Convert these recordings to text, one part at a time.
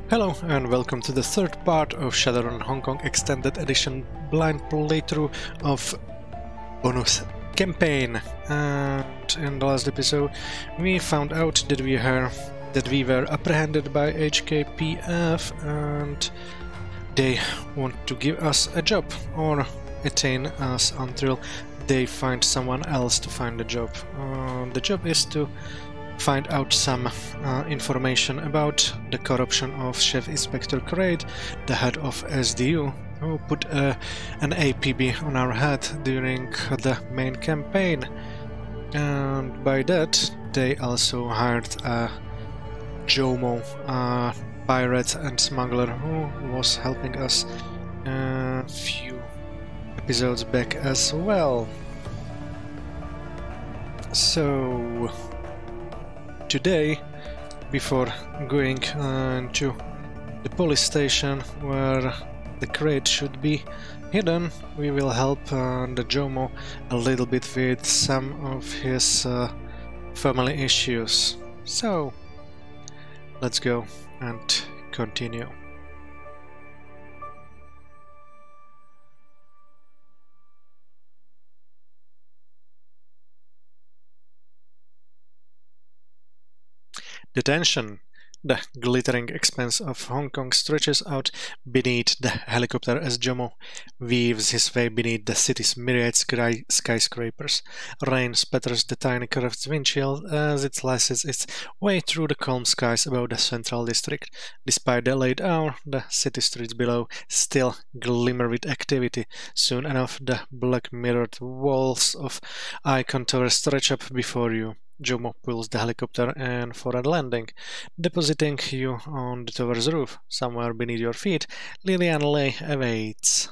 Hello and welcome to the third part of Shadowrun Hong Kong Extended Edition blind playthrough of bonus campaign. And in the last episode we found out that we were apprehended by HKPF and they want to give us a job or detain us until they find someone else to find the job. The job is to find out some information about the corruption of Chef Inspector Craig, the head of SDU, who put an APB on our head during the main campaign. And by that they also hired a Jomo, a pirate and smuggler who was helping us a few episodes back as well. So today, before going to the police station where the crate should be hidden, we will help the Jomo a little bit with some of his family issues. So let's go and continue. Detention. The glittering expanse of Hong Kong stretches out beneath the helicopter as Jomo weaves his way beneath the city's myriad skyscrapers. Rain spatters the tiny curved windshield as it slices its way through the calm skies above the central district. Despite the late hour, the city streets below still glimmer with activity. Soon enough, the black mirrored walls of Icon Tower stretch up before you. Jomo pulls the helicopter in for a landing, depositing you on the tower's roof. Somewhere beneath your feet, Lillian Lay awaits.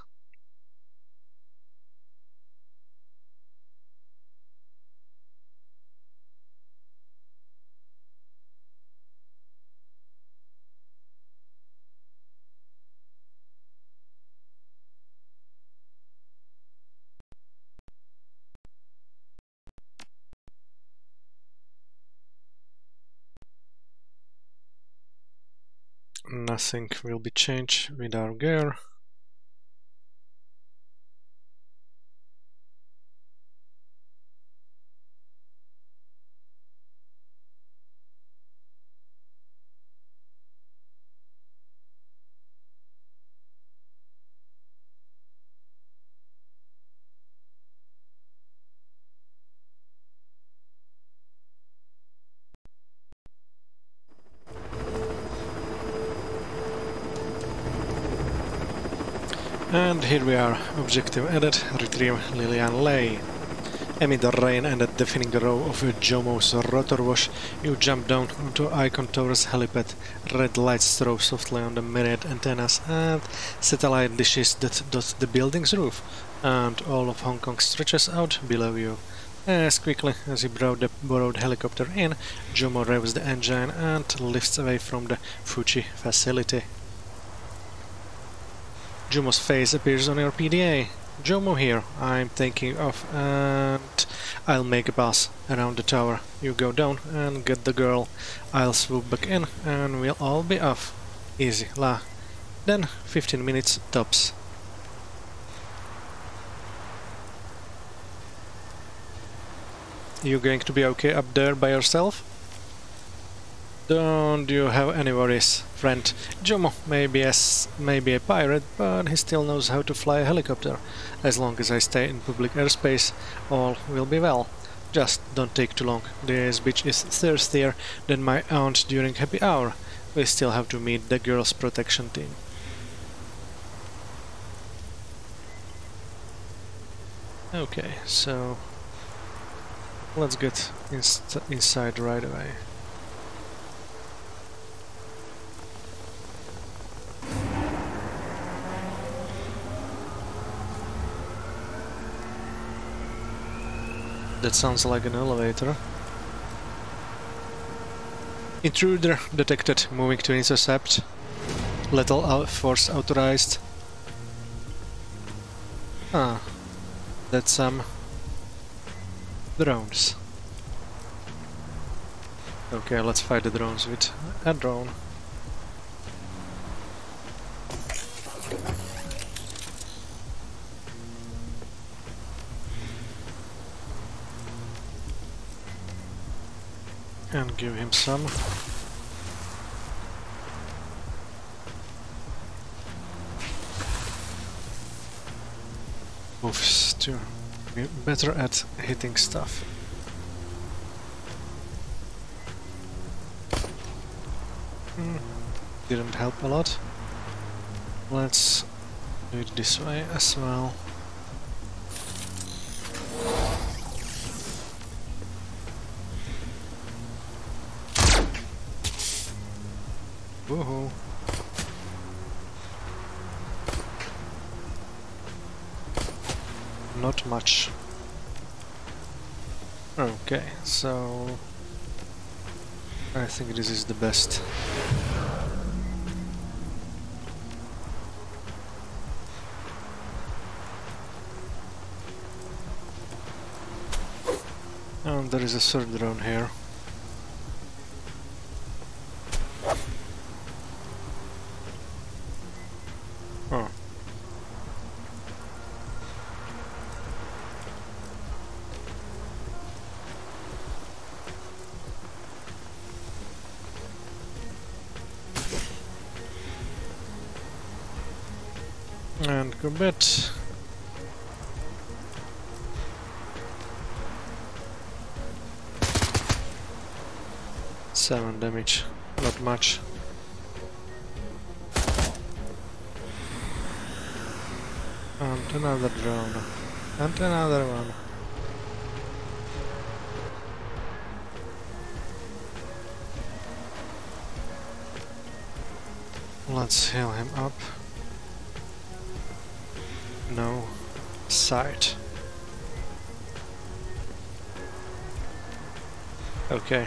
Nothing will be changed with our gear. And here we are, objective added, retrieve Lillian Lay. Amid the rain and the deafening roar of Jomo's rotor wash, you jump down onto Icon Tower's helipad. Red lights throw softly on the myriad antennas and satellite dishes that dot the building's roof, and all of Hong Kong stretches out below you. As quickly as he brought the borrowed helicopter in, Jomo revs the engine and lifts away from the Fuji facility. Jomo's face appears on your PDA. Jomo here, I'm taking off and I'll make a pass around the tower. You go down and get the girl. I'll swoop back in and we'll all be off. Easy, la. Then 15 minutes tops. You going to be okay up there by yourself? Don't you have any worries, friend. Jomo may be a pirate, but he still knows how to fly a helicopter. As long as I stay in public airspace, all will be well. Just don't take too long. This bitch is thirstier than my aunt during happy hour. We still have to meet the girls' protection team. Okay, so let's get inside right away. That sounds like an elevator. Intruder detected, moving to intercept. Lethal force authorized. Ah, that's some drones. Okay, let's fight the drones with a drone. And give him some. Moves to be better at hitting stuff. Didn't help a lot. Let's do it this way as well. Woohoo! Not much. Okay, so I think this is the best. And there is a third drone here. Oh. And go bet. Seven damage, not much. And another drone. And another one. Let's heal him up. No sight. Okay.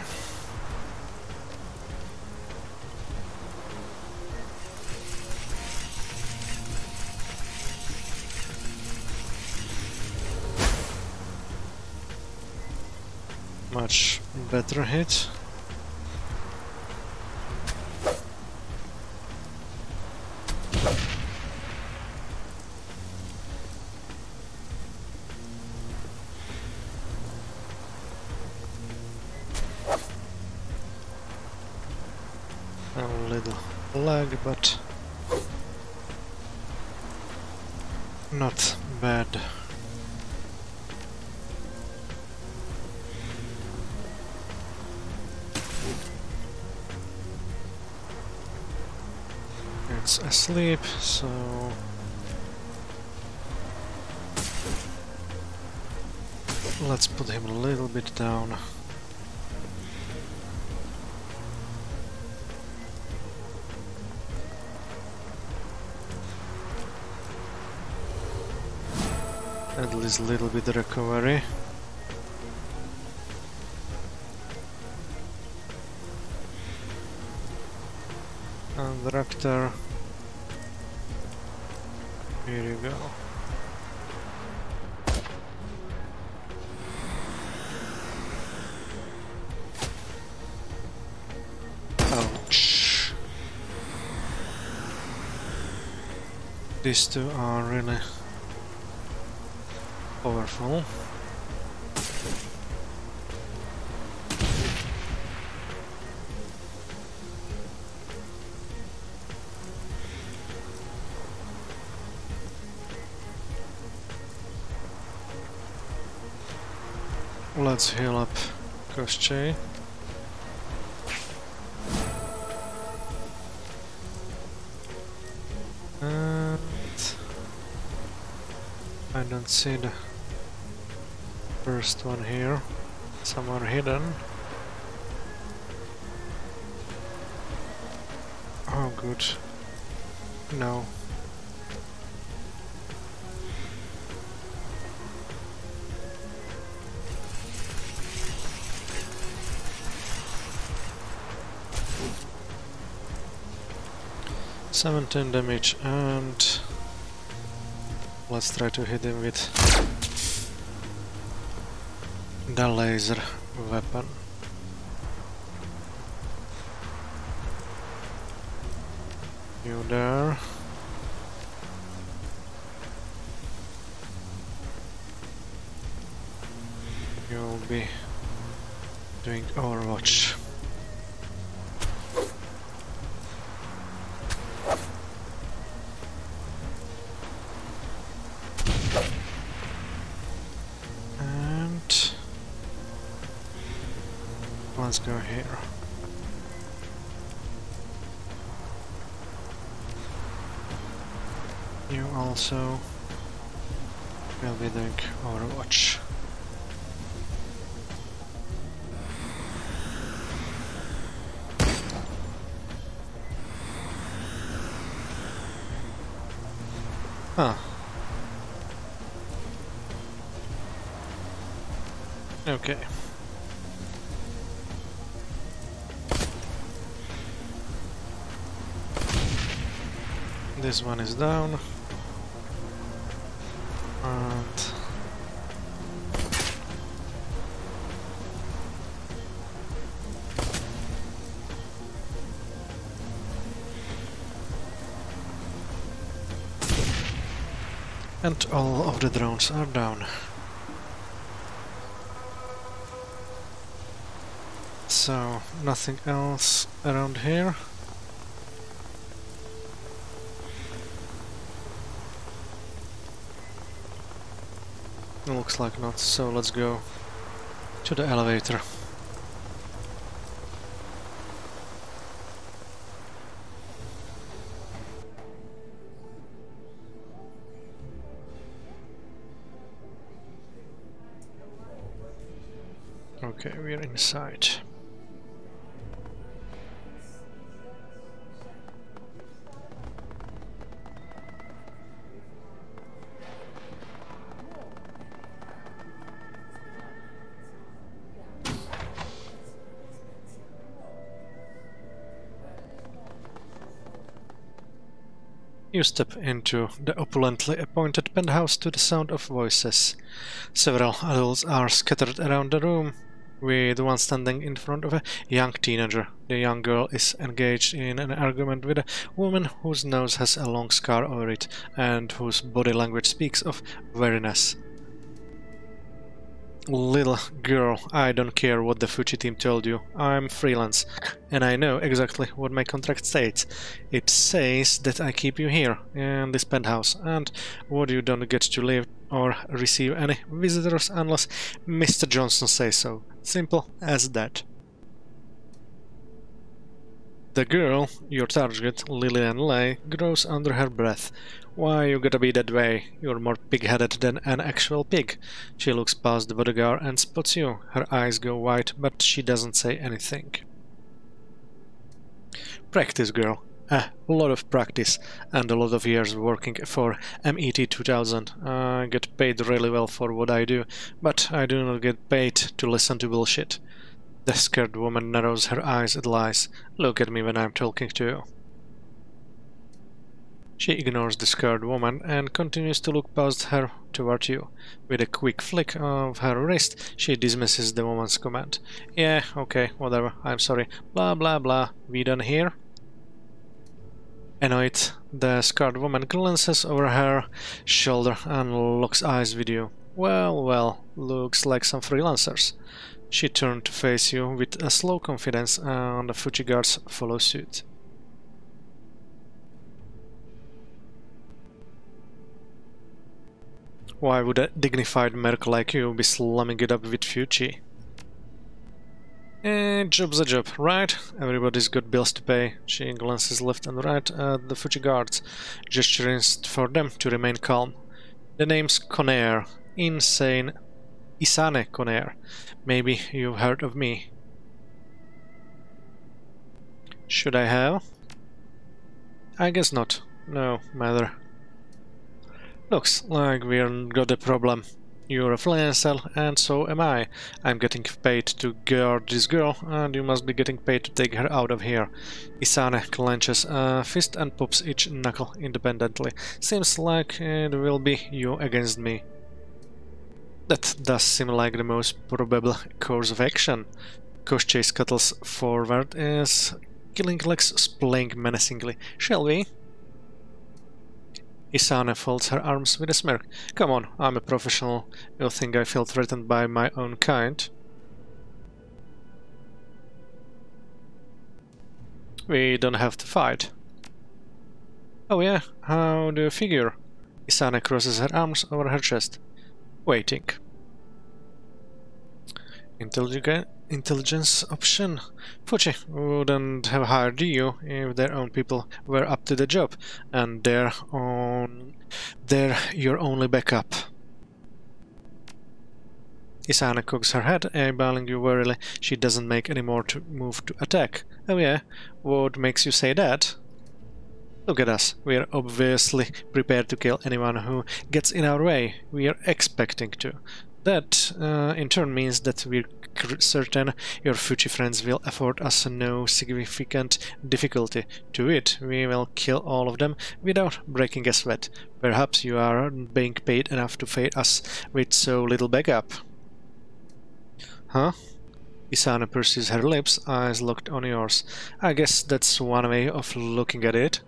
Much better hit. A little lag, but not bad. It's asleep, so let's put him a little bit down. At least a little bit of recovery. And the Raptor. Here you go. Ouch. These two are really powerful. Let's heal up Koschei. And I don't see the first one here. Somewhere hidden. Oh, good. No. $17 damage, and let's try to hit him with the laser weapon. You there? You'll be Doing Overwatch. And let's go here. You also will be doing Overwatch. Huh. Okay. This one is down. And all of the drones are down. So, nothing else around here. Looks like not, so let's go to the elevator. Okay, we're inside. You step into the opulently appointed penthouse to the sound of voices. Several adults are scattered around the room, with one standing in front of a young teenager. The young girl is engaged in an argument with a woman whose nose has a long scar over it, and whose body language speaks of weariness. Little girl, I don't care what the Fuji team told you. I'm freelance, and I know exactly what my contract states. It says that I keep you here, in this penthouse, and what you don't get to leave or receive any visitors unless Mr. Johnson says so. Simple as that. The girl, your target, Lillian Lay, grows under her breath. Why you gotta be that way? You're more pig-headed than an actual pig. She looks past the bodyguard and spots you. Her eyes go wide, but she doesn't say anything. Practice, girl. A lot of practice, and a lot of years working for MET 2000. I get paid really well for what I do, but I do not get paid to listen to bullshit. The scared woman narrows her eyes at Lies. Look at me when I'm talking to you. She ignores the scared woman and continues to look past her toward you. With a quick flick of her wrist, she dismisses the woman's comment. Yeah, okay, whatever, I'm sorry. Blah blah blah. We done here? Annoyed, the scared woman glances over her shoulder and locks eyes with you. Well, well, looks like some freelancers. She turned to face you with a slow confidence, and the Fuji guards follow suit. Why would a dignified merc like you be slumming it up with Fuji? Job's a job, right? Everybody's got bills to pay. She glances left and right at the Fuji guards, gesturing for them to remain calm. The name's Conair. Insane Isane Conair. Maybe you've heard of me. Should I have? I guess not. No matter. Looks like we've got a problem. You're a freelancer, and so am I. I'm getting paid to guard this girl, and you must be getting paid to take her out of here. Isane clenches a fist and pops each knuckle independently. Seems like it will be you against me. That does seem like the most probable course of action. Koshchei scuttles forward as Killing Legs splaying menacingly. Shall we? Isane folds her arms with a smirk. Come on, I'm a professional. You think I feel threatened by my own kind? we don't have to fight. Oh yeah, how do you figure? Isane crosses her arms over her chest. Waiting. Intelligence option? Fuji wouldn't have hired you if their own people were up to the job, and they're your only backup. Isane cocks her head, eyeballing you warily. She doesn't make any more move to attack. Oh yeah? What makes you say that? Look at us. We are obviously prepared to kill anyone who gets in our way. We are expecting to. That, in turn, means that we're certain your Fuji friends will afford us no significant difficulty. To it, we will kill all of them without breaking a sweat. Perhaps you aren't being paid enough to pay us with so little backup. Huh? Isane pursues her lips, eyes locked on yours. I guess that's one way of looking at it.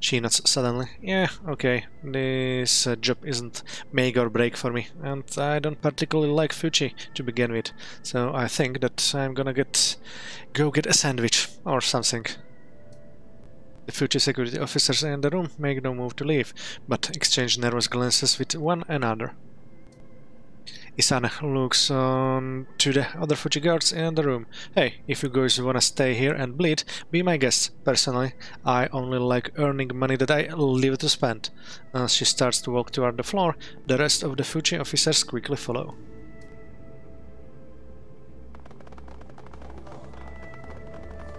She nods suddenly. Yeah, okay. This job isn't make or break for me, and I don't particularly like Fuji to begin with, so I think that I'm gonna go get a sandwich or something. The Fuji security officers in the room make no move to leave, but exchange nervous glances with one another. Isane looks on to the other Fuji guards in the room. Hey, if you guys wanna stay here and bleed, be my guest. Personally, I only like earning money that I live to spend. As she starts to walk toward the floor, the rest of the Fuji officers quickly follow.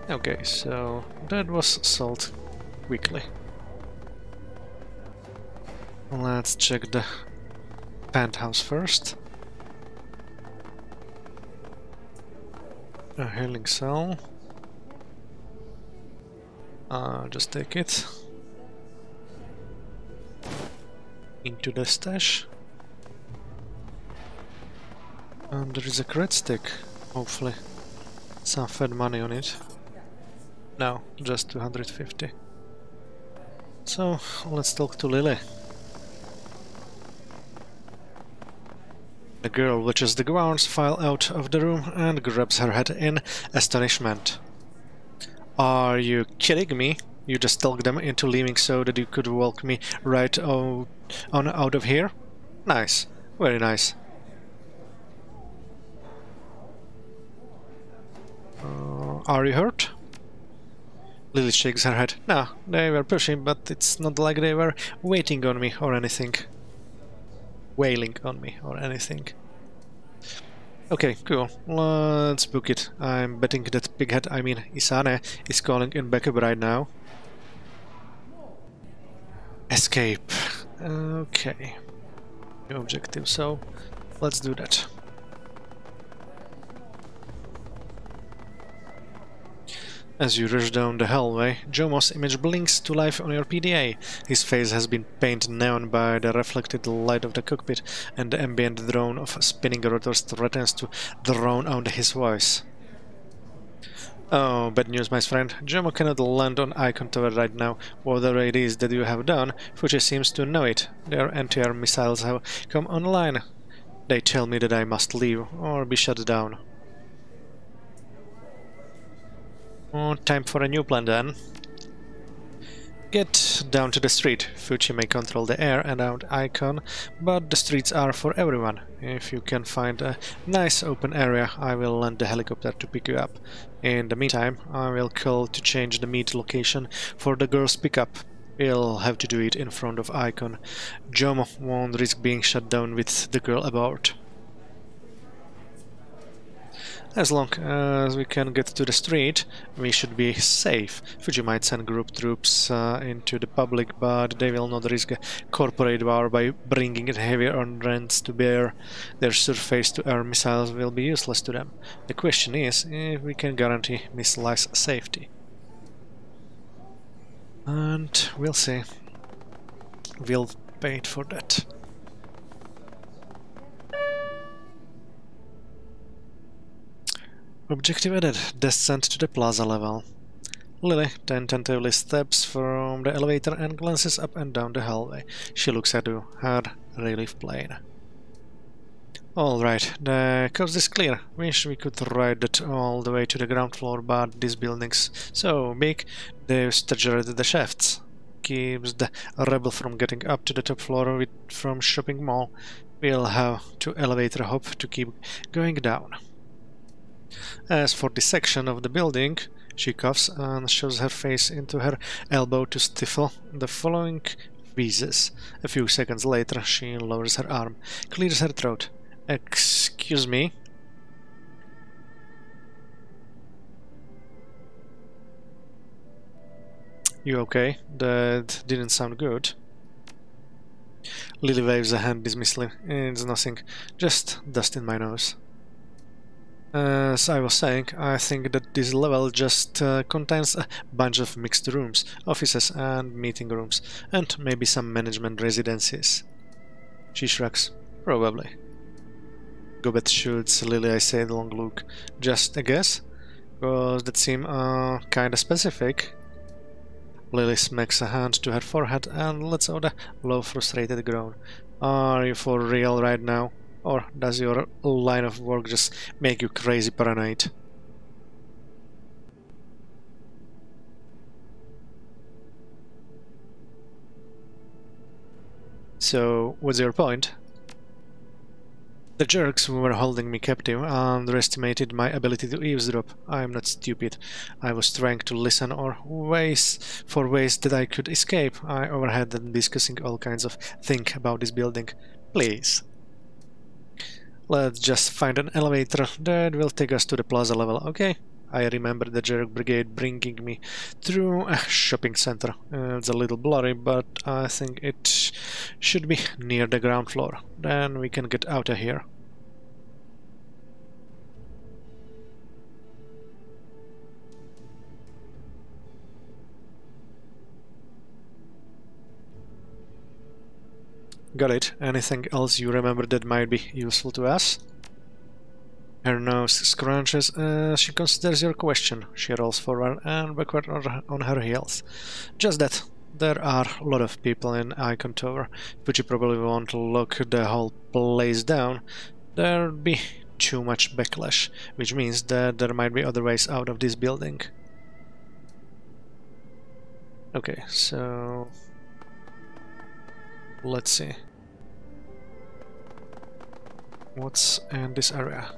Okay, so that was solved quickly. Let's check the penthouse first. A healing cell. Just take it. Into the stash. And there is a cred stick, hopefully. Some fed money on it. No, just 250. So, let's talk to Lily. The girl watches the guards file out of the room and grabs her head in astonishment. Are you kidding me? You just talked them into leaving so that you could walk me right out of here? Nice. Very nice. Are you hurt? Lily shakes her head. No, they were pushing, but it's not like they were waiting on me or anything. Wailing on me or anything. Okay, cool. Let's book it. I'm betting that pighead, I mean Isane, is calling in backup right now. Escape. Okay. New objective, so let's do that. As you rush down the hallway, Jomo's image blinks to life on your PDA. His face has been painted neon by the reflected light of the cockpit, and the ambient drone of spinning rotors threatens to drown out his voice. Oh, bad news, my friend. Jomo cannot land on Icon Tower right now. Whatever it is that you have done, Fuji seems to know it. Their anti-air missiles have come online. They tell me that I must leave, or be shut down. Oh, time for a new plan then. Get down to the street. Fuji may control the air around Icon, but the streets are for everyone. If you can find a nice open area, I will land the helicopter to pick you up. In the meantime, I will call to change the meet location for the girl's pickup. We'll have to do it in front of Icon. Jomo won't risk being shut down with the girl aboard. As long as we can get to the street, we should be safe. Fuji might send group troops into the public, but they will not risk a corporate war by bringing heavier ordnance to bear. Their surface-to-air missiles will be useless to them. The question is if we can guarantee Miss Life's safety. And we'll see. We'll wait for that. Objective added. Descent to the plaza level. Lily tentatively steps from the elevator and glances up and down the hallway. She looks at you, her relief plain. Alright, the coast is clear. Wish we could ride it all the way to the ground floor, but these buildings so big, they've staggered the shafts. Keeps the rebel from getting up to the top floor from shopping mall. We'll have to elevator hop to keep going down. As for this section of the building, she coughs and shoves her face into her elbow to stifle the following wheezes. A few seconds later, she lowers her arm, clears her throat. Excuse me? You okay? That didn't sound good. Lily waves a hand dismissively. It's nothing, just dust in my nose. As I was saying, I think that this level just contains a bunch of mixed rooms, offices and meeting rooms, and maybe some management residencies. She shrugs. Probably. Gobet shoots Lily a sidelong look. Just a guess? Because that seemed kinda specific. Lily smacks a hand to her forehead and lets out a low, frustrated groan. Are you for real right now? Or does your line of work just make you crazy paranoid? So, what's your point? The jerks who were holding me captive underestimated my ability to eavesdrop. I'm not stupid. I was trying to listen or ways that I could escape. I overheard them discussing all kinds of things about this building. Please. Let's just find an elevator that will take us to the plaza level, okay? I remember the jerk brigade bringing me through a shopping center. It's a little blurry, but I think it should be near the ground floor. Then we can get out of here. Got it. Anything else you remember that might be useful to us? Her nose scrunches as she considers your question. She rolls forward and backward on her heels. Just that. There are a lot of people in Icon Tower, but you probably won't lock the whole place down. There'd be too much backlash, which means that there might be other ways out of this building. Okay, so... let's see. What's in this area?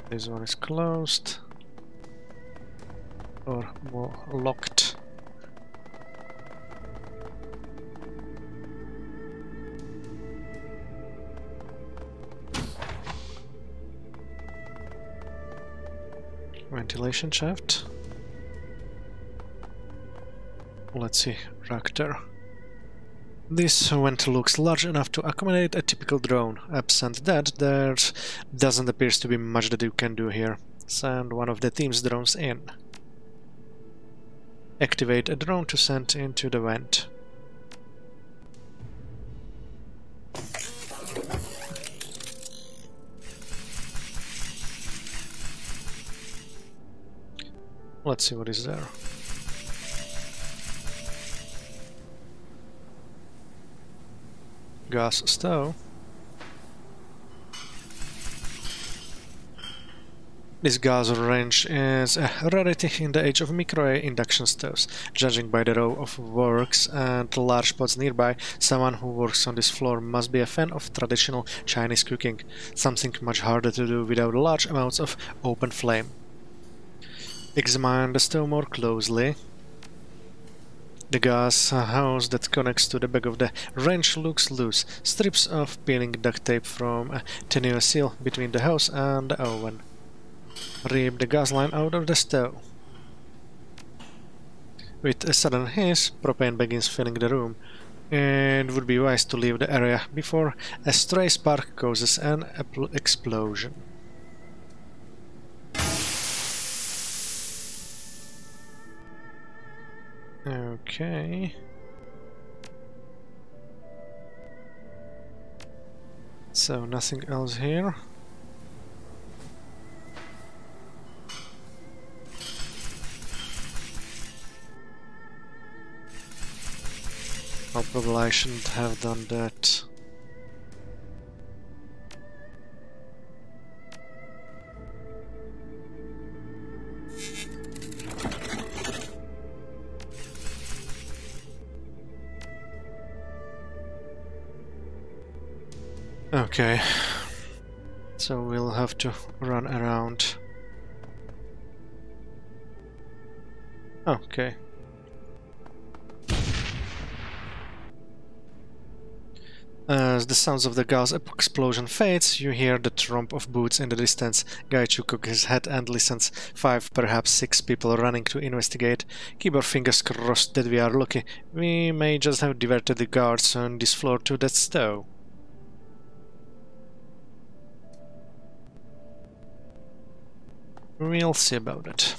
This one is closed. Or more locked. Ventilation shaft. Let's see, reactor. This vent looks large enough to accommodate a typical drone. Absent that, there doesn't appear to be much that you can do here. Send one of the team's drones in. Activate a drone to send into the vent. Let's see what is there. Gas stove. This gas range is a rarity in the age of microwave induction stoves. Judging by the row of works and large pots nearby, someone who works on this floor must be a fan of traditional Chinese cooking, something much harder to do without large amounts of open flame. Examine the stove more closely. The gas hose that connects to the back of the wrench looks loose. Strips of peeling duct tape from a tenuous seal between the hose and the oven. Rip the gas line out of the stove. With a sudden hiss, propane begins filling the room. It would be wise to leave the area before a stray spark causes an explosion. Okay. So nothing else here. Probably I shouldn't have done that. Okay, so we'll have to run around. Okay. As the sounds of the gas explosion fades, you hear the thump of boots in the distance. Gaichu cocks his head and listens. 5, perhaps 6 people running to investigate. Keep our fingers crossed that we are lucky. We may just have diverted the guards on this floor to that stove. We'll see about it.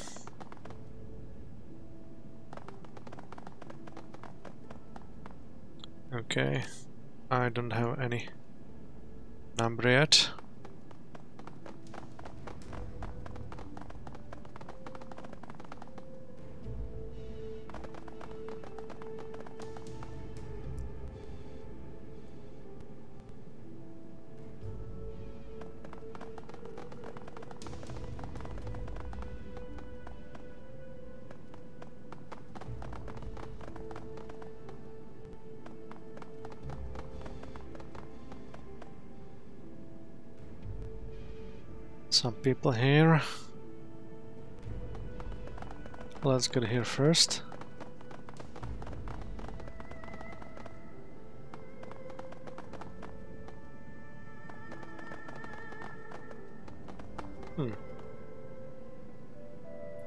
Okay. I don't have any number yet. Some people here. Let's get here first.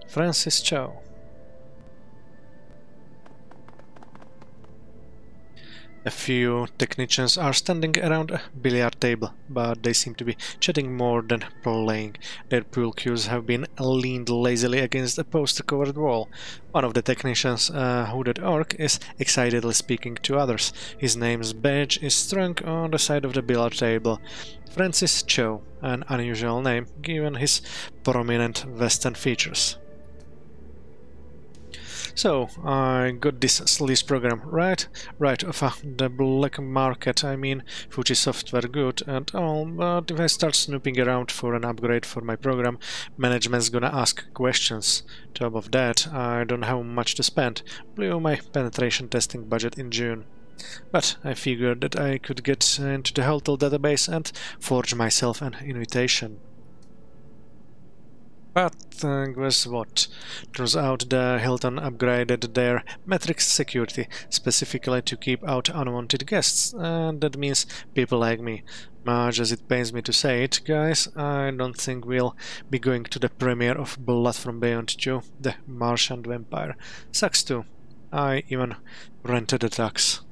Francis Cho. A few technicians are standing around a billiard table, but they seem to be chatting more than playing. Their pool cues have been leaned lazily against a poster-covered wall. One of the technicians, a hooded orc, is excitedly speaking to others. His name's badge is strung on the side of the billiard table. Francis Cho, an unusual name given his prominent Western features. So, I got this lease program right off the black market. I mean, Fuji software good and all, but if I start snooping around for an upgrade for my program, management's gonna ask questions. Top of that, I don't have much to spend. Blew my penetration testing budget in June. But I figured that I could get into the hotel database and forge myself an invitation. But guess what? Turns out the Hilton upgraded their metrics security specifically to keep out unwanted guests, and that means people like me. Much as it pains me to say it, guys, I don't think we'll be going to the premiere of Blood from Beyond 2, the Martian Vampire. Sucks too. I even rented a tax.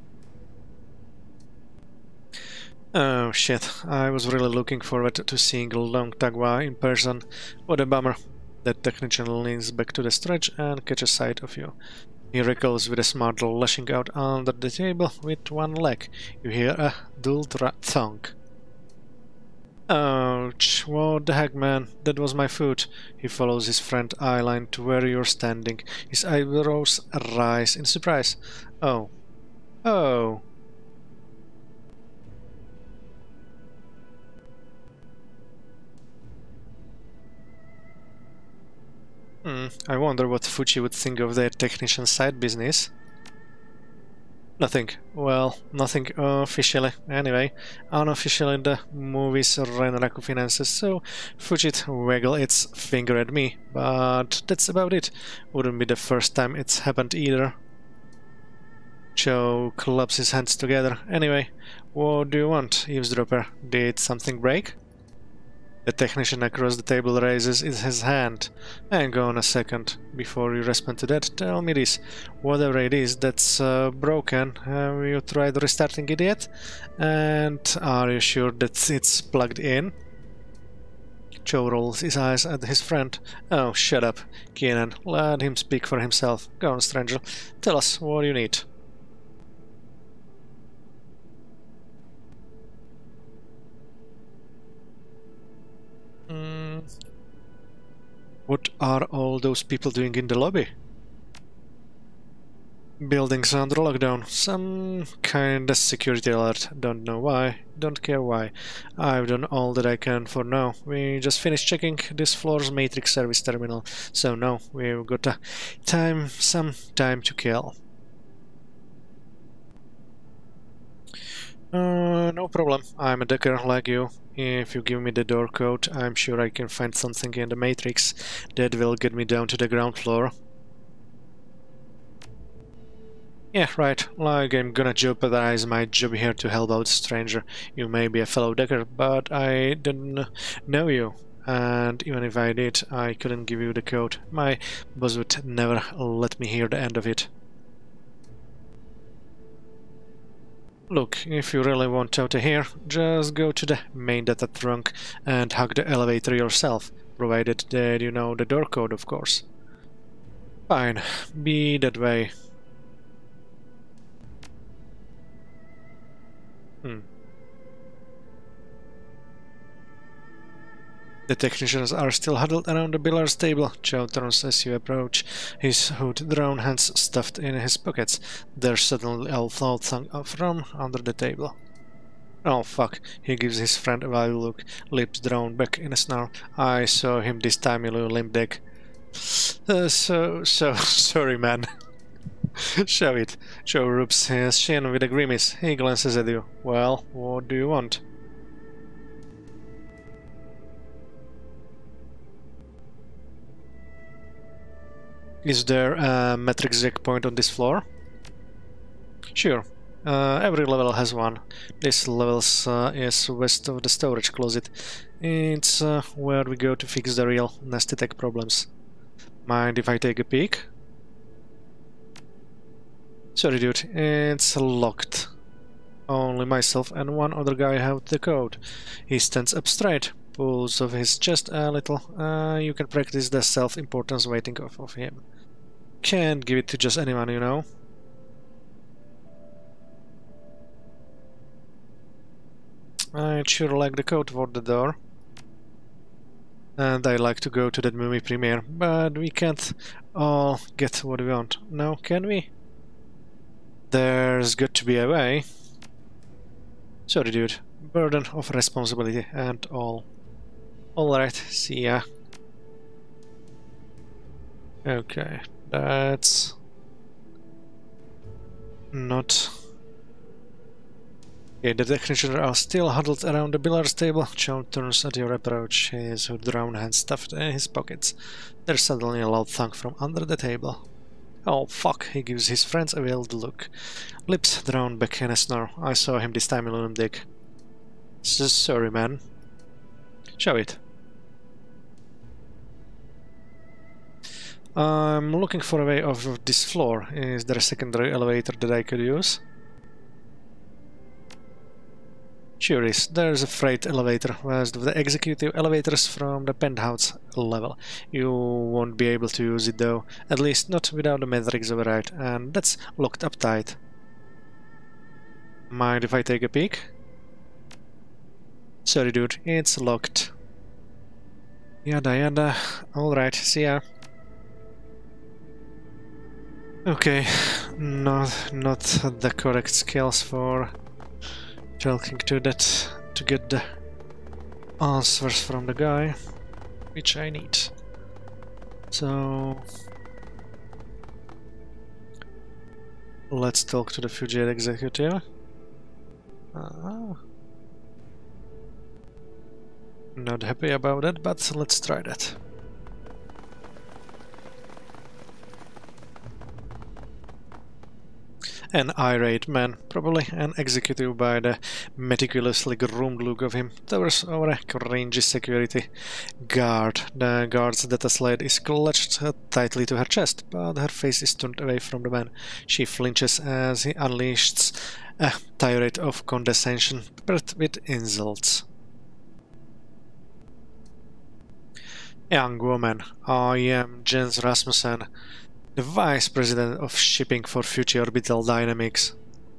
Oh shit, I was really looking forward to seeing Long Tagwa in person. What a bummer. That technician leans back to the stretch and catches sight of you. He recalls with a smart lashing out under the table with one leg. You hear a dull thunk. Ouch, what the heck, man, that was my foot. He follows his friend eyeline to where you're standing. His eyebrows rise in surprise. Oh. Oh. I wonder what Fuji would think of their technician side business. Nothing. Well, nothing officially. Anyway, unofficially the movies ran Raku finances, so Fuji'd waggle its finger at me, but that's about it. Wouldn't be the first time it's happened either. Cho clubs his hands together. Anyway, what do you want, eavesdropper? Did something break? The technician across the table raises his hand. Hang on a second. Before you respond to that, tell me this. Whatever it is that's broken, have you tried restarting it yet? And are you sure that it's plugged in? Joe rolls his eyes at his friend. Oh, shut up, Keenan. Let him speak for himself. Go on, stranger. Tell us what you need. What are all those people doing in the lobby? Buildings under lockdown. Some kind of security alert. Don't know why. Don't care why. I've done all that I can for now. We just finished checking this floor's matrix service terminal. So now we've got some time to kill. No problem. I'm a decker like you. If you give me the door code, I'm sure I can find something in the matrix that will get me down to the ground floor. Yeah, right. Like I'm gonna jeopardize my job here to help out a stranger. You may be a fellow decker, but I didn't know you. And even if I did, I couldn't give you the code. My boss would never let me hear the end of it. Look, if you really want out of here, just go to the main data trunk and hug the elevator yourself, provided that you know the door code, of course. Fine, be that way. The technicians are still huddled around the billiards table. Joe turns as you approach, his hood-drawn hands stuffed in his pockets. There's suddenly a loud thunk from under the table. Oh fuck, he gives his friend a wild look, lips drawn back in a snarl. I saw him this time, you little limp dick. Sorry man. Show it. Joe rubs his chin with a grimace. He glances at you. Well, what do you want? Is there a matrix checkpoint on this floor? Sure. Every level has one. This level is west of the storage closet. It's where we go to fix the real nasty tech problems. Mind if I take a peek? Sorry dude, it's locked. Only myself and one other guy have the code. He stands up straight, pulls off his chest a little. You can practice the self-importance waiting off of him. Can't give it to just anyone, you know. I'd sure like the code for the door. And I like to go to that movie premiere, but we can't all get what we want. No, can we? There's got to be a way. Sorry dude, burden of responsibility and all. Alright, see ya. Okay, that's not... Okay, the technicians are still huddled around the billiards table. Joe turns at your approach, his hood-drawn hands stuffed in his pockets. There's suddenly a loud thunk from under the table. Oh fuck, he gives his friends a wild look. Lips drawn back in a snarl. I saw him this time, you little dick. Sorry man. Show it. I'm looking for a way off of this floor. Is there a secondary elevator that I could use? Sure is. There's a freight elevator west of the executive elevators from the penthouse level. You won't be able to use it though, at least not without the matrix override, and that's locked up tight. Mind if I take a peek? Sorry dude, it's locked. Yada yada. Alright, see ya. Okay, not the correct skills for talking to that to get the answers from the guy, which I need. So let's talk to the fugitive executive. Not happy about it, but let's try that. An irate man, probably an executive by the meticulously groomed look of him, towers over a cringy security guard. The guard's data slate is clutched tightly to her chest, but her face is turned away from the man. She flinches as he unleashes a tirade of condescension peppered with insults. Young woman, I am Jens Rasmussen, the Vice President of Shipping for Future Orbital Dynamics.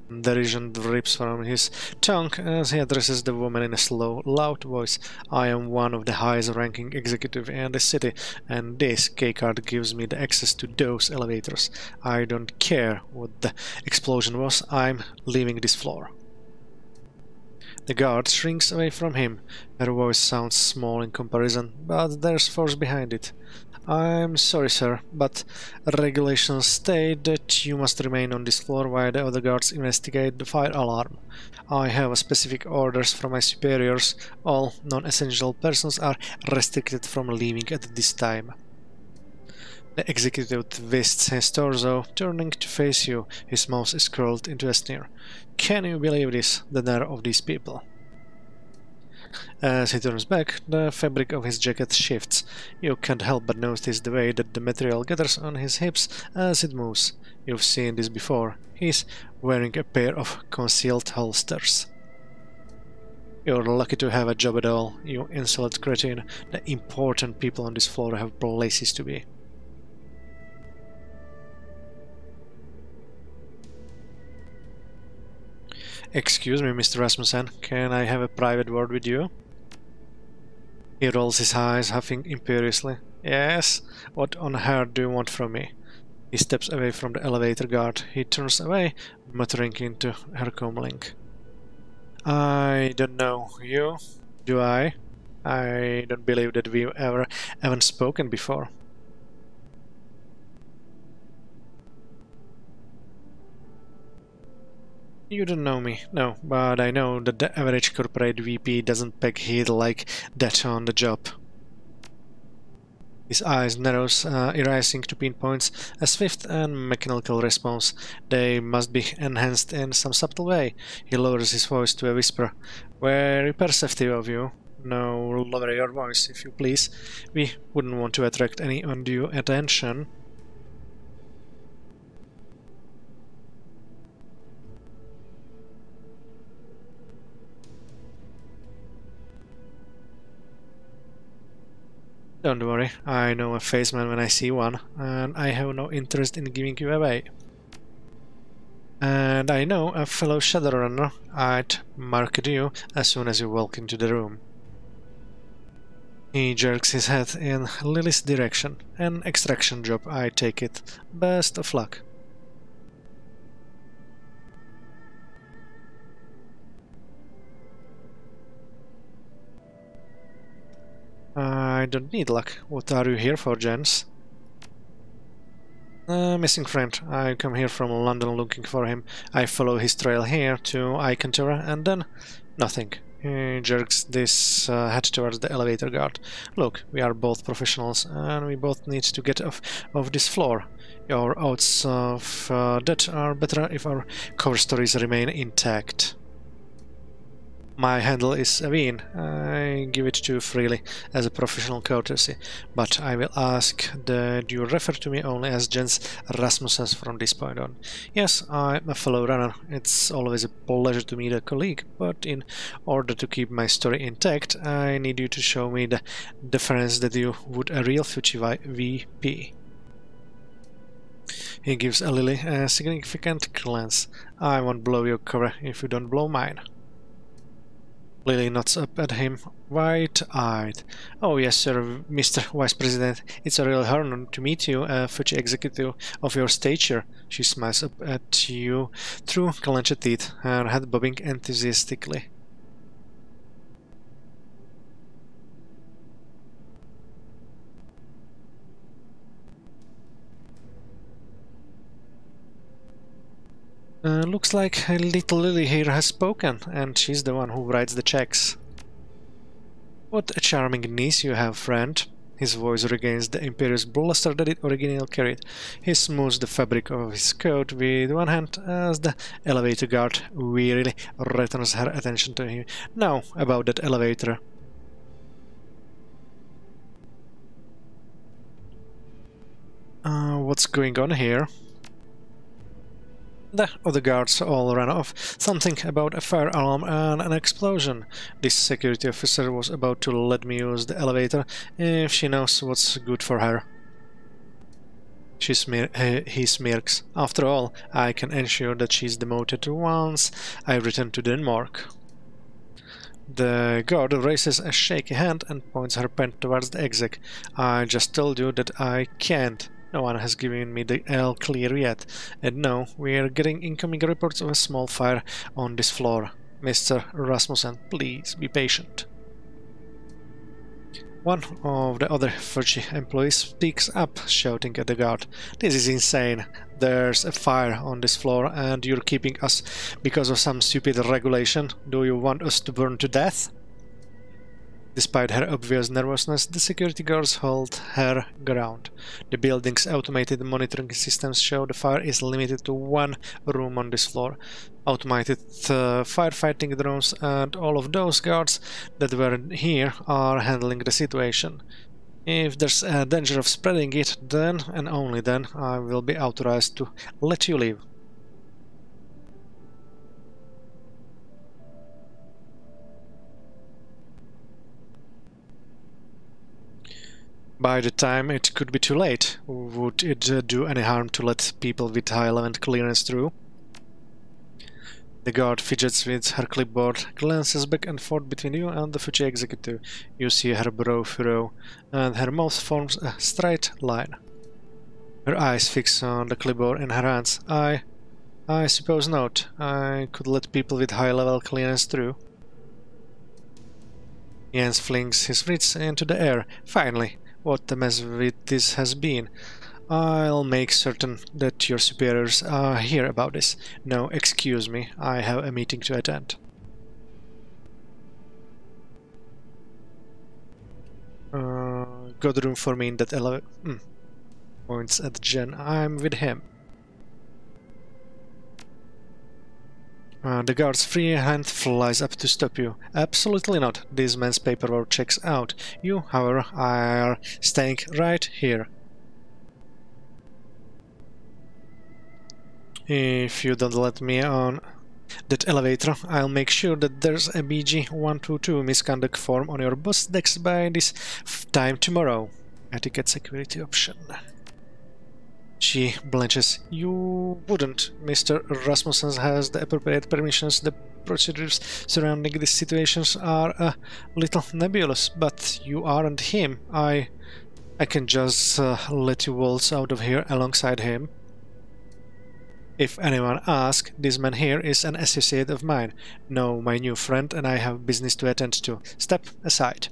Derision drips from his tongue as he addresses the woman in a slow, loud voice. I am one of the highest-ranking executive in the city, and this keycard gives me the access to those elevators. I don't care what the explosion was, I'm leaving this floor. The guard shrinks away from him. Her voice sounds small in comparison, but there's force behind it. I'm sorry, sir, but regulations state that you must remain on this floor while the other guards investigate the fire alarm. I have specific orders from my superiors. All non-essential persons are restricted from leaving at this time. The executive twists his torso, turning to face you. His mouth is curled into a sneer. Can you believe this, the nerve of these people? As he turns back, the fabric of his jacket shifts. You can't help but notice the way that the material gathers on his hips as it moves. You've seen this before. He's wearing a pair of concealed holsters. You're lucky to have a job at all, you insolent cretin. The important people on this floor have places to be. Excuse me, Mr. Rasmussen, can I have a private word with you? He rolls his eyes, huffing imperiously. Yes? What on earth do you want from me? He steps away from the elevator guard. He turns away, muttering into her comlink. I don't know you, do I? I don't believe that we've ever even spoken before. You don't know me, no, but I know that the average corporate VP doesn't peg heat like that on the job. His eyes narrows, erasing to pinpoints, a swift and mechanical response. They must be enhanced in some subtle way. He lowers his voice to a whisper. Very perceptive of you. No, lower your voice, if you please. We wouldn't want to attract any undue attention. Don't worry, I know a faceman when I see one, and I have no interest in giving you away. And I know a fellow Shadowrunner. I'd market you as soon as you walk into the room. He jerks his head in Lily's direction. An extraction job, I take it. Best of luck. I don't need luck. What are you here for, gents? Missing friend. I come here from London looking for him. I follow his trail here to Icantura and then nothing. He jerks this head towards the elevator guard. Look, we are both professionals and we both need to get off this floor. Your odds of that are better if our cover stories remain intact. My handle is Aveen. I give it to you freely as a professional courtesy, but I will ask that you refer to me only as Jens Rasmussen from this point on. Yes, I'm a fellow runner. It's always a pleasure to meet a colleague, but in order to keep my story intact, I need you to show me the difference that you would a real future VP. He gives Lily a significant glance. I won't blow your cover if you don't blow mine. Lily nods up at him, wide-eyed. Oh yes, sir, Mr. Vice President. It's a real honor to meet you, a future executive of your stature. She smiles up at you through clenched teeth, her head bobbing enthusiastically. Looks like little Lily here has spoken, and she's the one who writes the checks. What a charming niece you have, friend. His voice regains the imperious bluster that it originally carried. He smooths the fabric of his coat with one hand as the elevator guard wearily returns her attention to him. Now, about that elevator. What's going on here? The other guards all ran off. Something about a fire alarm and an explosion. This security officer was about to let me use the elevator if she knows what's good for her. He smirks. After all, I can ensure that she's demoted once I return to Denmark. The guard raises a shaky hand and points her pen towards the exec. I just told you that I can't. No one has given me the all clear yet. And no, we're getting incoming reports of a small fire on this floor. Mr. Rasmussen, please be patient. One of the other Furchy employees speaks up, shouting at the guard. This is insane. There's a fire on this floor and you're keeping us because of some stupid regulation. Do you want us to burn to death? Despite her obvious nervousness, the security guards hold her ground. The building's automated monitoring systems show the fire is limited to one room on this floor. Automated firefighting drones and all of those guards that were here are handling the situation. If there's a danger of spreading it, then and only then I will be authorized to let you leave. By the time it could be too late, would it do any harm to let people with high-level clearance through? The guard fidgets with her clipboard, glances back and forth between you and the Fuji executive. You see her brow furrow, and her mouth forms a straight line. Her eyes fix on the clipboard in her hands. I suppose not. I could let people with high-level clearance through. Jens flings his wrists into the air. Finally! What a mess this has been. I'll make certain that your superiors hear about this. No, excuse me, I have a meeting to attend. Got room for me in that elevator. Points at Jen. I'm with him. The guard's free hand flies up to stop you. Absolutely not. This man's paperwork checks out. You, however, are staying right here. If you don't let me on that elevator, I'll make sure that there's a BG-122 misconduct form on your boss desk by this time tomorrow. Etiquette security option. She blenches. You wouldn't. Mr. Rasmussen has the appropriate permissions. The procedures surrounding these situations are a little nebulous, but you aren't him. I can just let you waltz out of here alongside him. If anyone asks, this man here is an associate of mine. No, my new friend, and I have business to attend to. Step aside.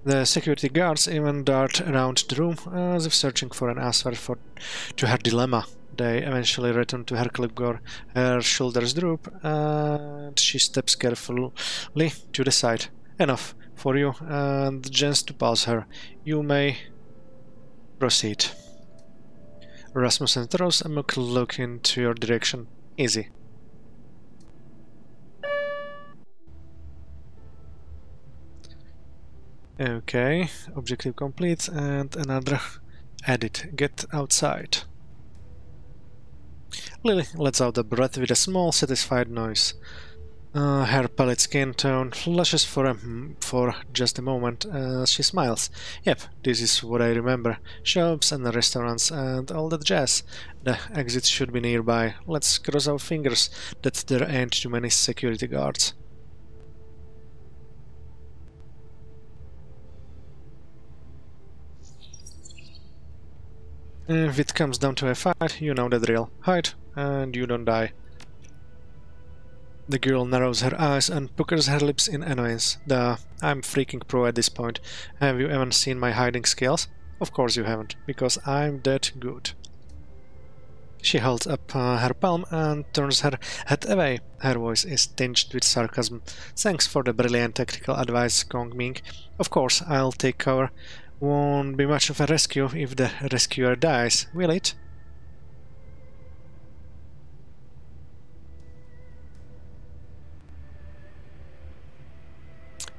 The security guards even dart around the room as if searching for an answer to her dilemma. They eventually return to her clipboard. Her shoulders droop and she steps carefully to the side. Enough for you and Jens to pass her. You may proceed. Rasmussen throws a mock look into your direction. Easy. Okay, objective complete and another edit. Get outside. Lily lets out a breath with a small, satisfied noise. Her pallid skin tone flushes for just a moment as she smiles. Yep, this is what I remember. Shops and restaurants and all that jazz. The exit should be nearby. Let's cross our fingers that there ain't too many security guards. If it comes down to a fight, you know the drill. Hide, and you don't die. The girl narrows her eyes and puckers her lips in annoyance. I'm freaking pro at this point. Have you ever seen my hiding skills? Of course you haven't, because I'm that good. She holds up her palm and turns her head away. Her voice is tinged with sarcasm. Thanks for the brilliant tactical advice, Gong Ming. Of course, I'll take cover. Won't be much of a rescue if the rescuer dies, will it?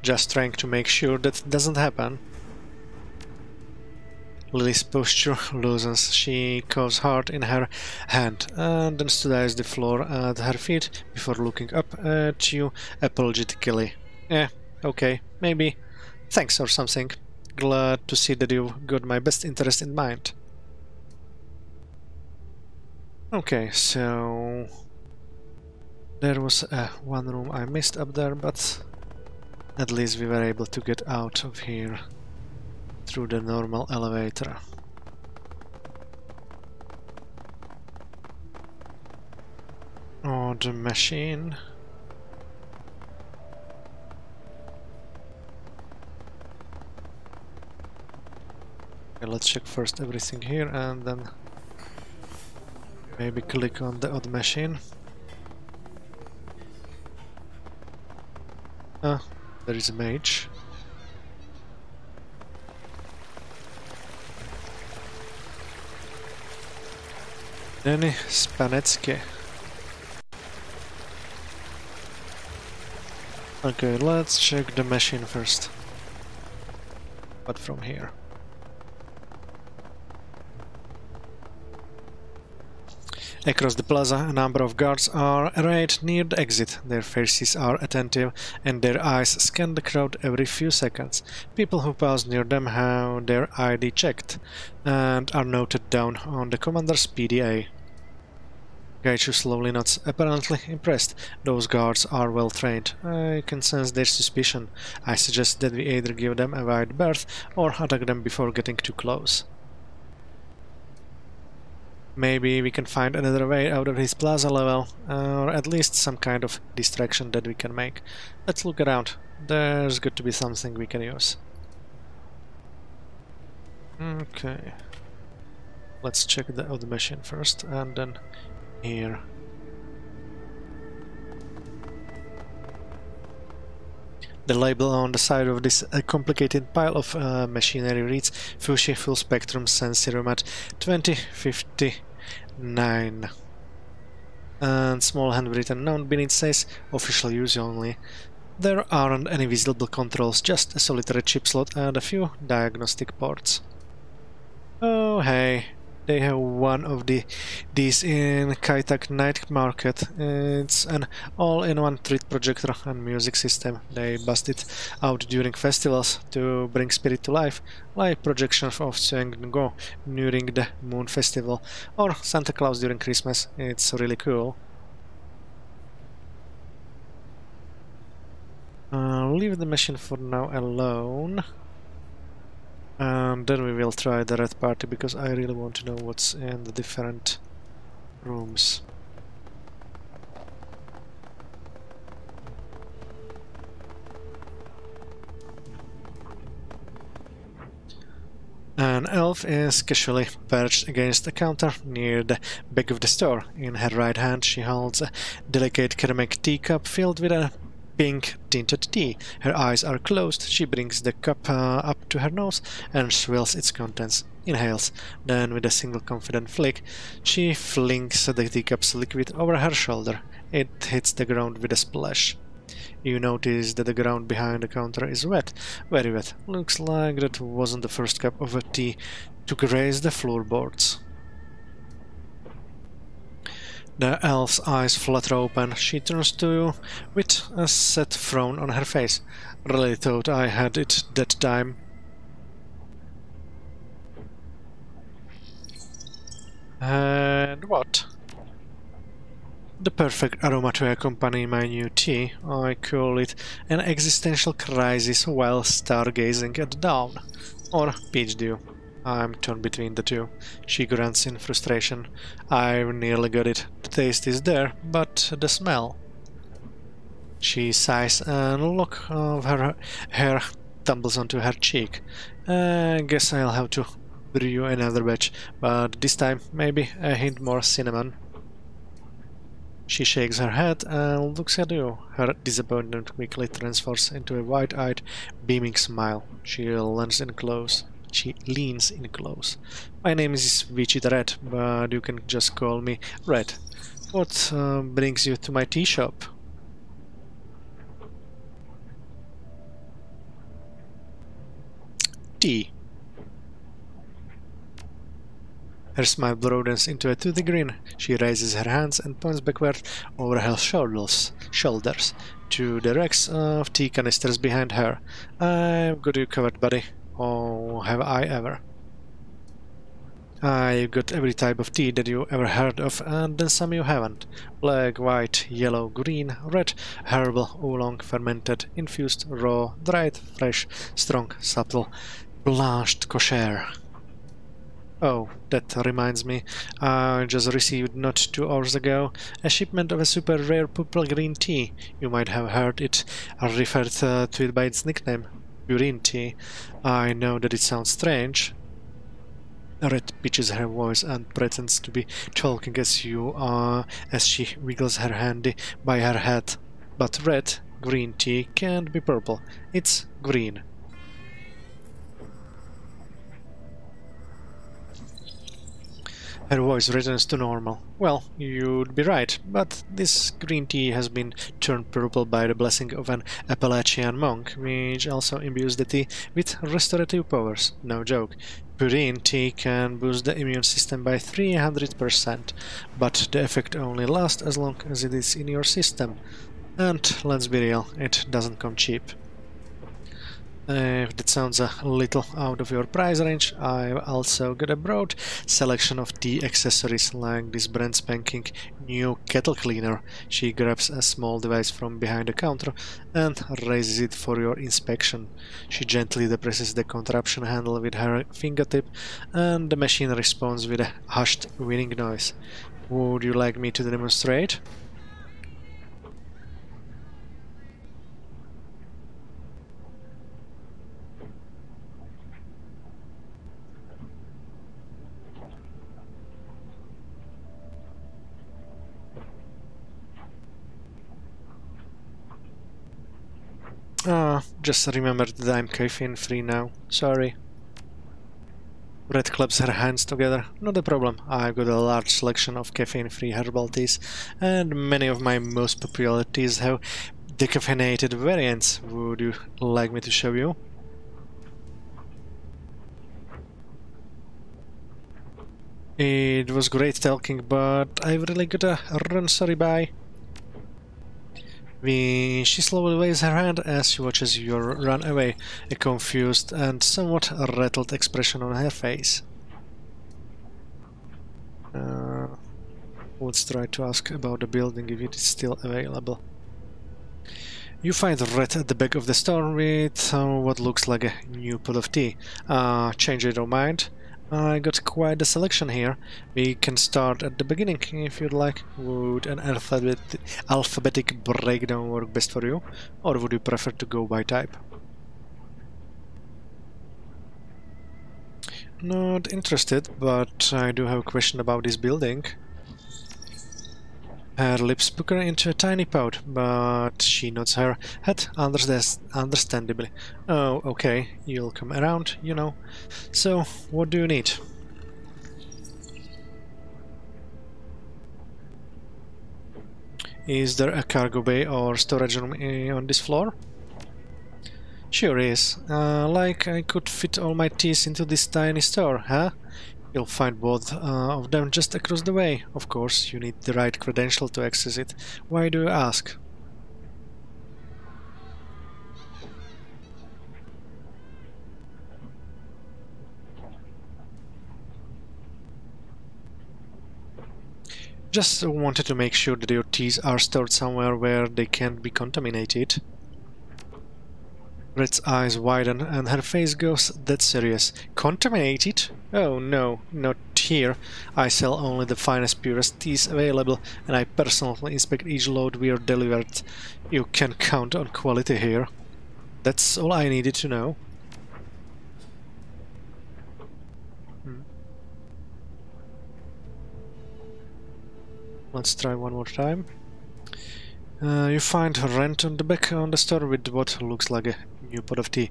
Just trying to make sure that doesn't happen. Lily's posture loosens. She coughs hard in her hand and then studies the floor at her feet before looking up at you apologetically. Okay, maybe. Thanks or something. Glad to see that you've got my best interest in mind. Okay, so there was one room I missed up there, but at least we were able to get out of here through the normal elevator. Oh, the machine. Okay, let's check first everything here and then maybe click on the odd machine. Ah, there is a mage. Danny Spanetsky. Okay, let's check the machine first. But from here. Across the plaza, a number of guards are arrayed near the exit. Their faces are attentive and their eyes scan the crowd every few seconds. People who pass near them have their ID checked and are noted down on the commander's PDA. Gaichu slowly nods, apparently impressed. Those guards are well trained. I can sense their suspicion. I suggest that we either give them a wide berth or attack them before getting too close. Maybe we can find another way out of his plaza level, or at least some kind of distraction that we can make. Let's look around. There's got to be something we can use. Okay. Let's check the other machine first, and then here. The label on the side of this complicated pile of machinery reads Fushi Full Spectrum Sensorum at 2059. And small handwritten note beneath says official use only. There aren't any visible controls, just a solitary chip slot and a few diagnostic ports. Oh hey, they have one of these in Kaitak Night Market. It's an all-in-one 3D projector and music system. They bust it out during festivals to bring spirit to life, like projections of Go during the Moon Festival or Santa Claus during Christmas. It's really cool. Leave the machine for now alone. And then we will try the red party, because I really want to know what's in the different rooms. An elf is casually perched against a counter near the back of the store. In her right hand she holds a delicate ceramic teacup filled with a pink tinted tea. Her eyes are closed. She brings the cup up to her nose and swills its contents. Inhales. Then, with a single confident flick, she flings the teacup's liquid over her shoulder. It hits the ground with a splash. You notice that the ground behind the counter is wet, very wet. Looks like that wasn't the first cup of tea to graze the floorboards. The elf's eyes flutter open. She turns to you with a sad frown on her face. Really thought I had it that time. And what? The perfect aroma to accompany my new tea. I call it an existential crisis while stargazing at dawn. Or peach dew. I'm torn between the two. She grunts in frustration. I've nearly got it. The taste is there, but the smell. She sighs and a lock of her hair tumbles onto her cheek. Guess I'll have to brew another batch, but this time maybe a hint more cinnamon. She shakes her head and looks at you. Her disappointment quickly transforms into a wide-eyed, beaming smile. She leans in close. My name is Wichita Red, but you can just call me Red. What brings you to my tea shop? Tea. Her smile broadens into a toothy grin. She raises her hands and points backward over her shoulders to the racks of tea canisters behind her. I've got you covered, buddy. Oh, have I ever. You've got every type of tea that you ever heard of, and then some you haven't. Black, white, yellow, green, red, herbal, oolong, fermented, infused, raw, dried, fresh, strong, subtle, blanched, kosher. Oh, that reminds me, I just received not 2 hours ago a shipment of a super rare purple green tea. You might have heard it referred to it by its nickname, green tea. I know that it sounds strange. Red pitches her voice and pretends to be talking as she wiggles her hand by her head. But red, green tea can't be purple. It's green. Her voice returns to normal. Well, you'd be right, but this green tea has been turned purple by the blessing of an Appalachian monk, which also imbues the tea with restorative powers. No joke. Green tea can boost the immune system by 300%, but the effect only lasts as long as it is in your system. And let's be real, it doesn't come cheap. If that sounds a little out of your price range, I've also got a broad selection of tea accessories like this brand spanking new kettle cleaner. She grabs a small device from behind the counter and raises it for your inspection. She gently depresses the contraption handle with her fingertip and the machine responds with a hushed whirring noise. Would you like me to demonstrate? Just remembered that I'm caffeine free now. Sorry. Red claps her hands together. Not a problem. I've got a large selection of caffeine-free herbal teas, and many of my most popular teas have decaffeinated variants. Would you like me to show you? It was great talking, but I've really got a run, sorry, bye. She slowly waves her hand as she watches you run away, a confused and somewhat rattled expression on her face. Let's try to ask about the building if it is still available. You find Red at the back of the store with what looks like a new pot of tea. Change your mind. I got quite a selection here. We can start at the beginning if you'd like. Would an alphabetic breakdown work best for you? Or would you prefer to go by type? Not interested, but I do have a question about this building. Her lips pucker into a tiny pout, but she nods her head understandably. Oh, okay, you'll come around, you know. So, what do you need? Is there a cargo bay or storage room on this floor? Sure is. Like I could fit all my teas into this tiny store, huh? You'll find both of them just across the way. Of course, you need the right credential to access it. Why do you ask? Just wanted to make sure that your teas are stored somewhere where they can't be contaminated. Red's eyes widen and her face goes dead serious. Contaminated? Oh no, not here. I sell only the finest, purest teas available, and I personally inspect each load we're delivered. You can count on quality here. That's all I needed to know. Let's try one more time. You find rent on the back on the store with what looks like a new pot of tea.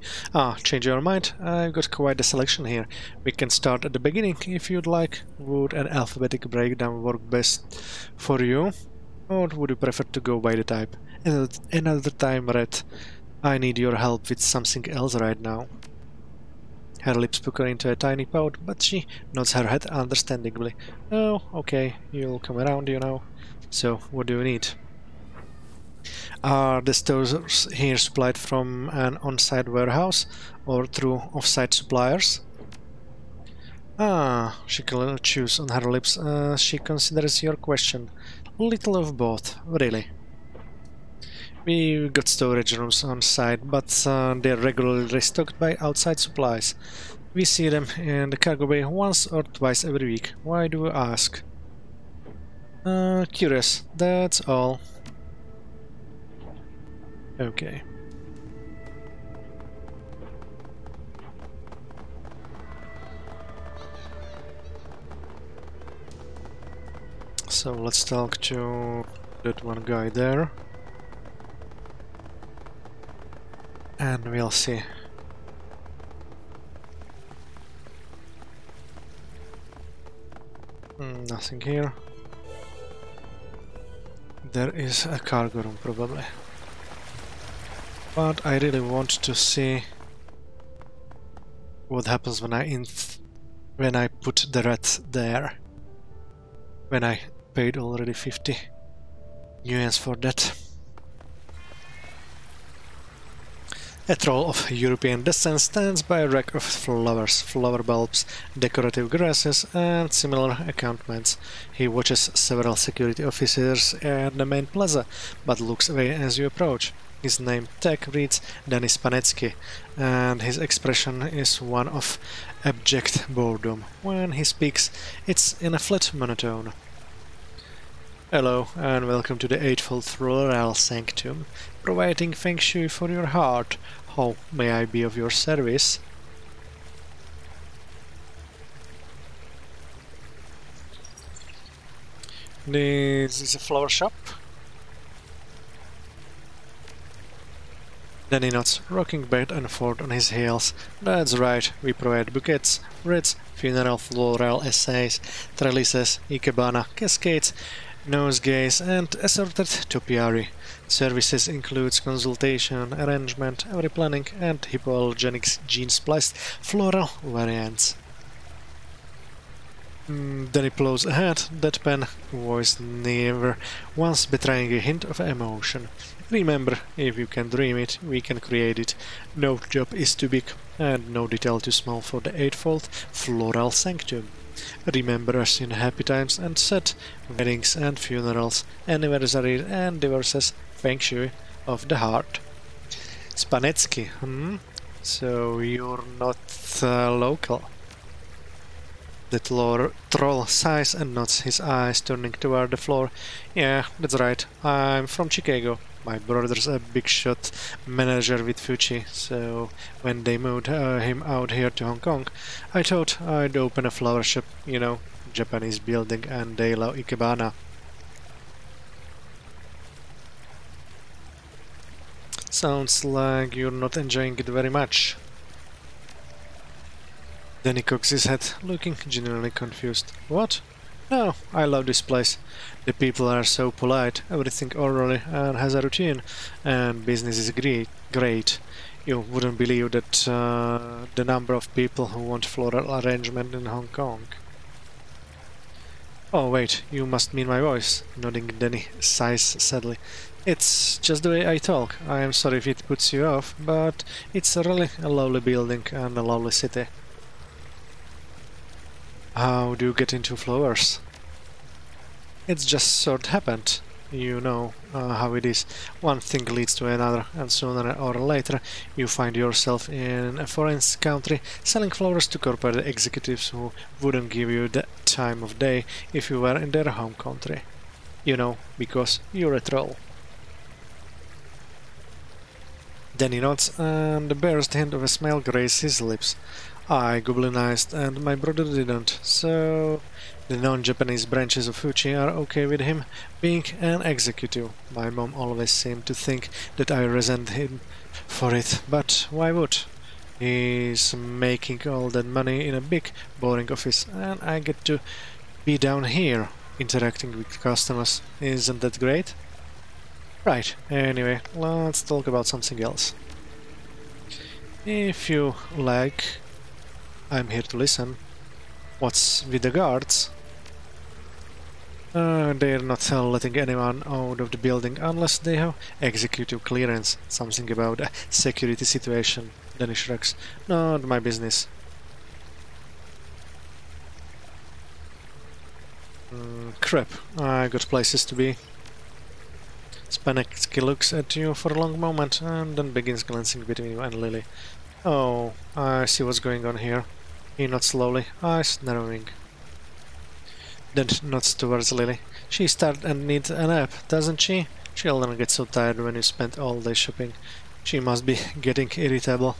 Change your mind? I've got quite a selection here. We can start at the beginning if you'd like. Would an alphabetic breakdown work best for you? Or would you prefer to go by the type? Another time, Red. I need your help with something else right now. Her lips pucker into a tiny pout, but she nods her head understandingly. Oh, okay, you'll come around, you know. So, what do you need? Are the stores here supplied from an on-site warehouse or through off-site suppliers? Ah, she chews on her lips as she considers your question. Little of both, really. We got storage rooms on site, but they're regularly restocked by outside supplies. We see them in the cargo bay once or twice every week. Why do you ask? Curious, that's all. Okay. So let's talk to that one guy there. And we'll see. Nothing here. There is a cargo room probably. But I really want to see what happens when I put the rat there. When I paid already 50 nuance for that. A troll of European descent stands by a rack of flowers, flower bulbs, decorative grasses and similar accoutrements. He watches several security officers at the main plaza, but looks away as you approach. His name tag reads Denis Panetsky, and his expression is one of abject boredom. When he speaks, it's in a flat monotone. Hello, and welcome to the Eightfold Floral Sanctum, providing feng shui for your heart. How may I be of your service? This is a flower shop. Then he nods, rocking back and forth on his heels. That's right, we provide bouquets, wreaths, funeral floral essays, trellises, ikebana, cascades, nosegays and assorted topiary. Services includes consultation, arrangement, replanning and hypoallergenic gene-spliced floral variants. Then he plows ahead, deadpan voice never once betraying a hint of emotion. Remember, if you can dream it, we can create it. No job is too big, and no detail too small for the Eightfold Floral Sanctum. Remember us in happy times and sad, weddings and funerals, anniversaries and divorces, feng shui of the heart. Spanetsky, So you're not local? The troll sighs and nods, his eyes turning toward the floor. Yeah, that's right, I'm from Chicago. My brother's a big shot manager with Fuji, so when they moved him out here to Hong Kong, I thought I'd open a flower shop, you know, Japanese building, and they love ikebana. Sounds like you're not enjoying it very much. Then he cocks his head, looking genuinely confused. What? No, I love this place. The people are so polite, everything orderly and has a routine, and business is great. You wouldn't believe that the number of people who want floral arrangement in Hong Kong. Oh wait, you must mean my voice, nodding. Denny sighs sadly. It's just the way I talk. I am sorry if it puts you off, but it's really a lovely building and a lovely city. How do you get into flowers? It's just sort of happened. You know how it is. One thing leads to another, and sooner or later you find yourself in a foreign country selling flowers to corporate executives who wouldn't give you the time of day if you were in their home country. You know, because you're a troll. Then he nods, and the barest hint of a smile grazes his lips. I goblinized, and my brother didn't, so the non-Japanese branches of Fuji are okay with him being an executive. My mom always seemed to think that I resent him for it, but why would? He's making all that money in a big, boring office, and I get to be down here, interacting with customers. Isn't that great? Right, anyway, let's talk about something else. If you like, I'm here to listen. What's with the guards? They're not letting anyone out of the building unless they have executive clearance. Something about a security situation. Then he shrugs. Not my business. Crap, I got places to be. Spanetsky looks at you for a long moment and then begins glancing between you and Lily. Oh, I see what's going on here. He nods slowly, eyes narrowing. Then nods towards Lily. She's tired and needs a nap, doesn't she? She'll then get so tired when you spend all day shopping. She must be getting irritable.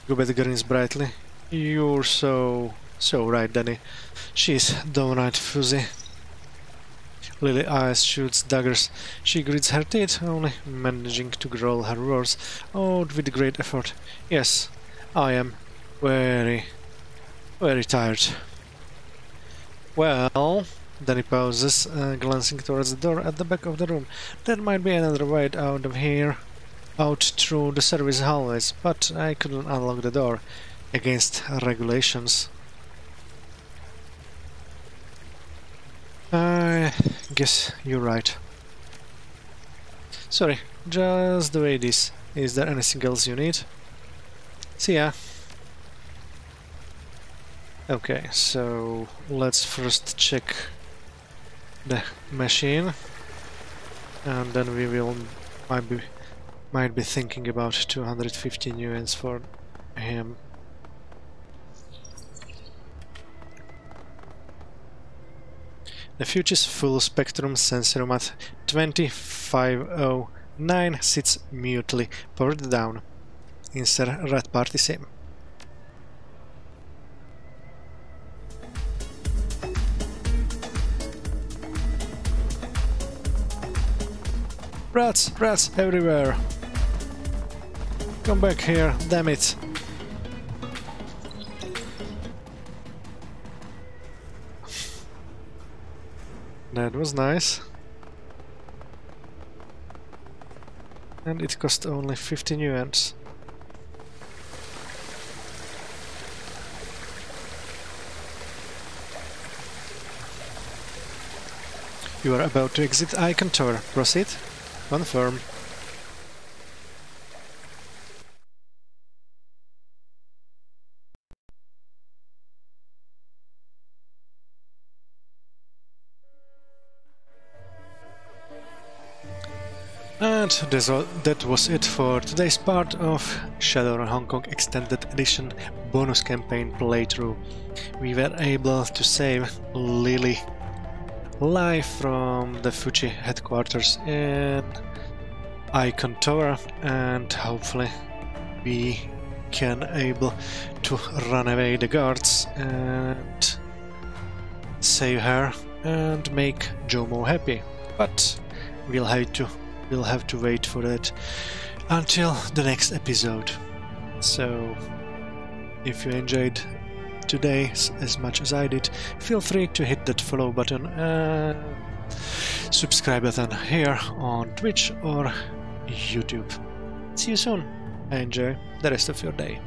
Gubet grins brightly. You're so right, Danny. She's downright fuzzy. Lily eyes shoots daggers. She grits her teeth, only managing to growl her words out with great effort. Yes, I am very tired. Well, Danny pauses, glancing towards the door at the back of the room. There might be another way out of here, out through the service hallways, but I couldn't unlock the door against regulations. I guess you're right. Sorry, just the way it is. Is there anything else you need? See ya. Okay, so let's first check the machine, and then we will might be thinking about 250 nuance for him. The Future's full spectrum sensorum at 2509 sits mutely powered down. Insert Rat Party Sim. Rats everywhere! Come back here, damn it! That was nice. And it cost only 50 nuance. You are about to exit Icon Tower. Proceed. Confirm. And that was it for today's part of Shadowrun Hong Kong Extended Edition bonus campaign playthrough. We were able to save Lily live from the Fuji headquarters in Icon Tower, and hopefully we can able to run away the guards and save her and make Jomo happy. But we'll have to wait for that until the next episode. So if you enjoyed today as much as I did, feel free to hit that follow button and subscribe button here on Twitch or YouTube. See you soon. Enjoy the rest of your day.